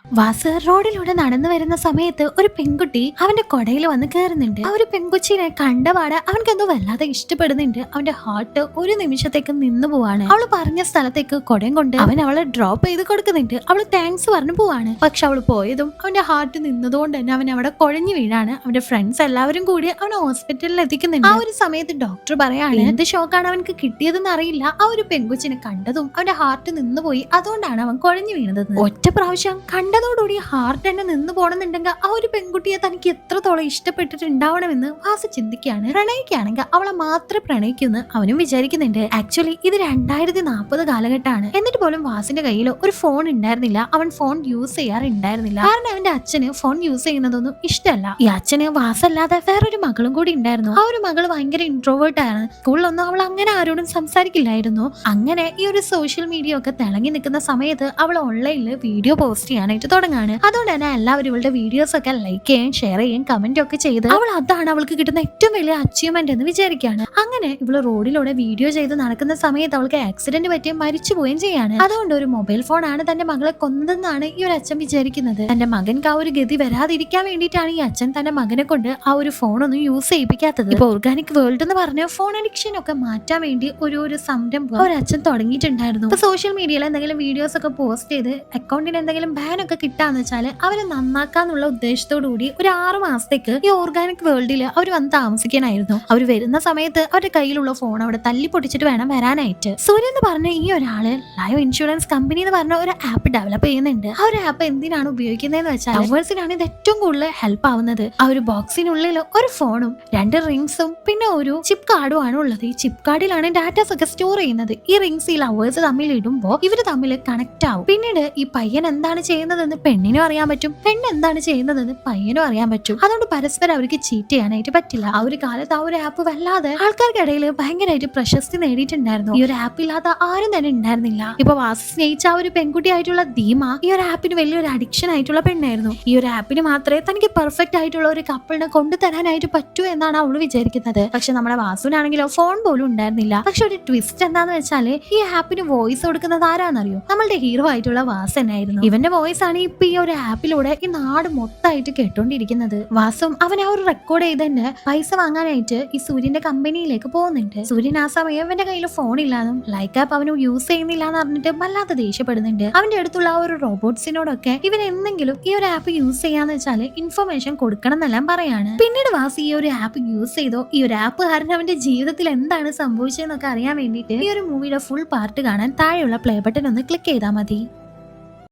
Was റോഡിലൂടെ നടന്നു വരുന്ന സമയത്ത് ഒരു പെൺകുട്ടി അവന്റെ കൊടയിൽ വന്ന് കയറുന്നുണ്ട്. ആ ഒരു പെൺകുച്ചിനെ കണ്ടപാടെ അവൻക്ക് എന്തോ വല്ലാതെ ഇഷ്ടപ്പെടുന്നുണ്ട്. അവന്റെ ഹാർട്ട് ഒരു നിമിഷത്തേക്ക് നിന്നു പോവാണ്. അവള് പറഞ്ഞ സ്ഥലത്തേക്ക് കൊടയും കൊണ്ട് അവൻ അവളെ ഡ്രോപ്പ് ചെയ്ത് കൊടുക്കുന്നുണ്ട്. അവള് താങ്ക്സ് പറഞ്ഞു പോവാണ്. പക്ഷെ അവള് പോയതും അവന്റെ ഹാർട്ട് നിന്നതുകൊണ്ട് തന്നെ അവൻ അവിടെ കുഴഞ്ഞു വീഴാണ്. അവന്റെ ഫ്രണ്ട്സ് എല്ലാവരും കൂടി അവനെ ഹോസ്പിറ്റലിൽ എത്തിക്കുന്നുണ്ട്. ആ ഒരു സമയത്ത് ഡോക്ടർ പറയാണ് എന്ത് ഷോക്കാണ് അവനക്ക് കിട്ടിയതെന്ന് അറിയില്ല. ആ ഒരു പെൺകുച്ചിനെ കണ്ടതും അവന്റെ ഹാർട്ട് നിന്നുപോയി. അതുകൊണ്ടാണ് അവൻ കുഴഞ്ഞു വീണത്. ഒറ്റ പ്രാവശ്യം കണ്ടതോടുകൂടി ഹാർട്ട് തന്നെ നിന്ന് പോകണമെന്നുണ്ടെങ്കിൽ ആ ഒരു പെൺകുട്ടിയെ തനിക്ക് എത്രത്തോളം ഇഷ്ടപ്പെട്ടിട്ടുണ്ടാവണമെന്ന് വാസു ചിന്തിക്കുകയാണ്. പ്രണയിക്കുകയാണെങ്കിൽ അവളെ മാത്രമേ പ്രണയിക്കുമെന്ന് അവനും വിചാരിക്കുന്നുണ്ട്. ആക്ച്വലി ഇത് 2040 കാലഘട്ടമാണ്. എന്നിട്ട് പോലും വാസിന്റെ കയ്യിൽ ഒരു ഫോൺ ഉണ്ടായിരുന്നില്ല. അവൻ ഫോൺ യൂസ് ചെയ്യാറുണ്ടായിരുന്നില്ല. കാരണം അവന്റെ അച്ഛന് ഫോൺ യൂസ് ചെയ്യുന്നതൊന്നും ഇഷ്ടമല്ല. ഈ അച്ഛന് വാസല്ലാതെ വേറൊരു മകളും കൂടി ഉണ്ടായിരുന്നു. ആ ഒരു മകള് ഭയങ്കര ഇൻട്രോവേർട്ട് ആണ്. സ്കൂളിലൊന്നും അവൾ അങ്ങനെ ആരോടും സംസാരിക്കില്ലായിരുന്നു. അങ്ങനെ ഈ ഒരു സോഷ്യൽ മീഡിയ ഒക്കെ തിളങ്ങി നിൽക്കുന്ന സമയത്ത് അവൾ ഓൺലൈനിൽ വീഡിയോ പോസ്റ്റ് ചെയ്യാനായിട്ട് തുടങ്ങാണ്. അതുകൊണ്ട് തന്നെ എല്ലാവരും ഇവളുടെ വീഡിയോസ് ഒക്കെ ലൈക്ക് ചെയ്യുകയും ഷെയർ ചെയ്യുകയും കമന്റ് ഒക്കെ ചെയ്ത് അതാണ് അവൾക്ക് കിട്ടുന്ന ഏറ്റവും വലിയ അച്ചീവ്മെന്റ് എന്ന് വിചാരിക്കുകയാണ്. അങ്ങനെ ഇവള് റോഡിലൂടെ വീഡിയോ ചെയ്ത് നടക്കുന്ന സമയത്ത് അവൾക്ക് ആക്സിഡന്റ് പറ്റി മരിച്ചു പോവുകയും ചെയ്യാണ്. അതുകൊണ്ട് ഒരു മൊബൈൽ ഫോൺ ആണ് തന്റെ മകളെ കൊന്നതെന്നാണ് ഈ ഒരു അച്ഛൻ വിചാരിക്കുന്നത്. തന്റെ മകൻക്ക് ആ ഒരു ഗതി വരാതിരിക്കാൻ വേണ്ടിയിട്ടാണ് ഈ അച്ഛൻ തന്റെ മകനെ കൊണ്ട് ആ ഒരു ഫോൺ ഒന്നും യൂസ് ചെയ്യിപ്പിക്കാത്തത്. ഇപ്പൊ ഓർഗാനിക് വേൾഡ് എന്ന് പറഞ്ഞ ഫോൺ അഡിക്ഷൻ ഒക്കെ മാറ്റാൻ വേണ്ടി ഒരു സംരംഭം ഒരു അച്ഛൻ തുടങ്ങിയിട്ടുണ്ടായിരുന്നു. ഇപ്പൊ സോഷ്യൽ മീഡിയയിൽ എന്തെങ്കിലും വീഡിയോസ് ഒക്കെ പോസ്റ്റ് ചെയ്ത് അക്കൗണ്ടിന് എന്തെങ്കിലും ബാൻ ഒക്കെ കിട്ടാന്ന് വെച്ചാല് അവരെ നന്നാക്കാന്നുള്ള ഉദ്ദേശത്തോടു കൂടി ഒരു 6 മാസത്തേക്ക് ഈ ഓർഗാനിക് വേൾഡിൽ അവർ വന്ന് താമസിക്കാനായിരുന്നു. അവർ വരുന്ന സമയത്ത് അവരുടെ കയ്യിലുള്ള ഫോൺ അവിടെ തല്ലി പൊട്ടിച്ചിട്ട് വേണം വരാനായിട്ട്. സൂര്യ എന്ന് പറഞ്ഞ ഈ ഒരാള് ലൈഫ് ഇൻഷുറൻസ് കമ്പനി എന്ന് പറഞ്ഞ ഒരു ആപ്പ് ഡെവലപ്പ് ചെയ്യുന്നുണ്ട്. ആ ഒരു ആപ്പ് എന്തിനാണ് ഉപയോഗിക്കുന്നതെന്ന് വെച്ചാൽ ലവേഴ്സിനാണ് ഇത് ഏറ്റവും കൂടുതൽ ഹെൽപ്പ് ആവുന്നത്. ആ ഒരു ബോക്സിനുള്ളിൽ ഒരു ഫോണും 2 റിംഗ്സും പിന്നെ ഒരു ചിപ്പ് കാർഡും ആണ് ഉള്ളത്. ഈ ചിപ്പ് കാർഡിലാണ് ഡാറ്റാസ് ഒക്കെ സ്റ്റോർ ചെയ്യുന്നത്. ഈ റിംഗ്സ് ഈ ലവേഴ്സ് തമ്മിൽ ഇടുമ്പോൾ ഇവര് തമ്മിൽ കണക്ട് ആവും. പിന്നീട് ഈ പയ്യൻ എന്താണ് ചെയ്യുന്നതെന്ന് പെണ്ണിനും അറിയാൻ പറ്റും, പെണ്ണ് എന്താണ് ചെയ്യുന്നതെന്ന് പയ്യനും അറിയാൻ പറ്റും. അതുകൊണ്ട് പരസ്പരം അവർക്ക് ചീറ്റ് ചെയ്യാനായിട്ട് പറ്റില്ല. ആ ഒരു കാലത്ത് ആ ഒരു ആപ്പ് വല്ലാതെ ആൾക്കാർക്കിടയിൽ ഭയങ്കരമായിട്ട് പ്രശസ്തി നേടിയിട്ടുണ്ടായിരുന്നു. ഈ ഒരു ആപ്പ് ഇല്ലാത്ത ആരും തന്നെ ഉണ്ടായിരുന്നില്ല. ഇപ്പൊ വാസു സ്നേഹിച്ച ആ ഒരു പെൺകുട്ടിയായിട്ടുള്ള ദീമ ഈ ഒരു ആപ്പിന് വലിയൊരു അഡിക്ഷൻ ആയിട്ടുള്ള പെണ്ണായിരുന്നു. ഈ ഒരു ആപ്പിന് മാത്രമേ തനിക്ക് പെർഫെക്റ്റ് ആയിട്ടുള്ള ഒരു കപ്പിളിനെ കൊണ്ടുതരാനായിട്ട് പറ്റൂ എന്നാണ് അവള് വിചാരിക്കുന്നത്. പക്ഷെ നമ്മുടെ വാസുവിനാണെങ്കിലോ ഫോൺ പോലും ഉണ്ടായിരുന്നില്ല. പക്ഷെ ഒരു ട്വിസ്റ്റ് എന്താന്ന് വെച്ചാല് ഈ ആപ്പിന് വോയിസ് കൊടുക്കുന്നത് ആരാന്നറിയോ? നമ്മളുടെ ഹീറോ ആയിട്ടുള്ള വാസ് തന്നെയായിരുന്നു. ഇവന്റെ വോയിസ് ആണ് ഇപ്പൊ ഈ ഒരു ആപ്പിലൂടെ ഈ നാട് മൊത്തമായിട്ട് കേട്ടോണ്ടിരിക്കുന്നത്. വാസും അവൻ ആ ഒരു റെക്കോർഡ് ചെയ്ത് തന്നെ പൈസ വാങ്ങാനായിട്ട് ഈ സൂര്യന്റെ കമ്പനിയിലേക്ക് പോകുന്നുണ്ട്. സൂര്യൻ ആ സമയം അവന്റെ കയ്യിൽ ഫോൺ ഇല്ലാന്നും ലൈക്ക് ആപ്പ് അവന് യൂസ് ചെയ്യുന്നില്ല എന്ന് പറഞ്ഞിട്ട് വല്ലാതെ ദേഷ്യപ്പെടുന്നുണ്ട്. അവന്റെ അടുത്തുള്ള ആ ഒരു റോബോട്ട്സിനോടൊക്കെ ഇവൻ എന്തെങ്കിലും ഈ ഒരു ആപ്പ് യൂസ് ചെയ്യാന്ന് വെച്ചാല് ഇൻഫർമേഷൻ കൊടുക്കണം എന്നെല്ലാം പറയാണ്. പിന്നീട് വാസു ഈ ഒരു ആപ്പ് യൂസ് ചെയ്തോ ഈ ഒരു ആപ്പ് കാരണം അവന്റെ ജീവിതത്തിൽ എന്താണ് സംഭവിച്ചതെന്നൊക്കെ അറിയാൻ വേണ്ടിയിട്ട് ഈ ഒരു മൂവിയുടെ ഫുൾ പാർട്ട് കാണാൻ താഴെയുള്ള പ്ലേ ബട്ടൺ ഒന്ന് ക്ലിക്ക് ചെയ്താൽ മതി.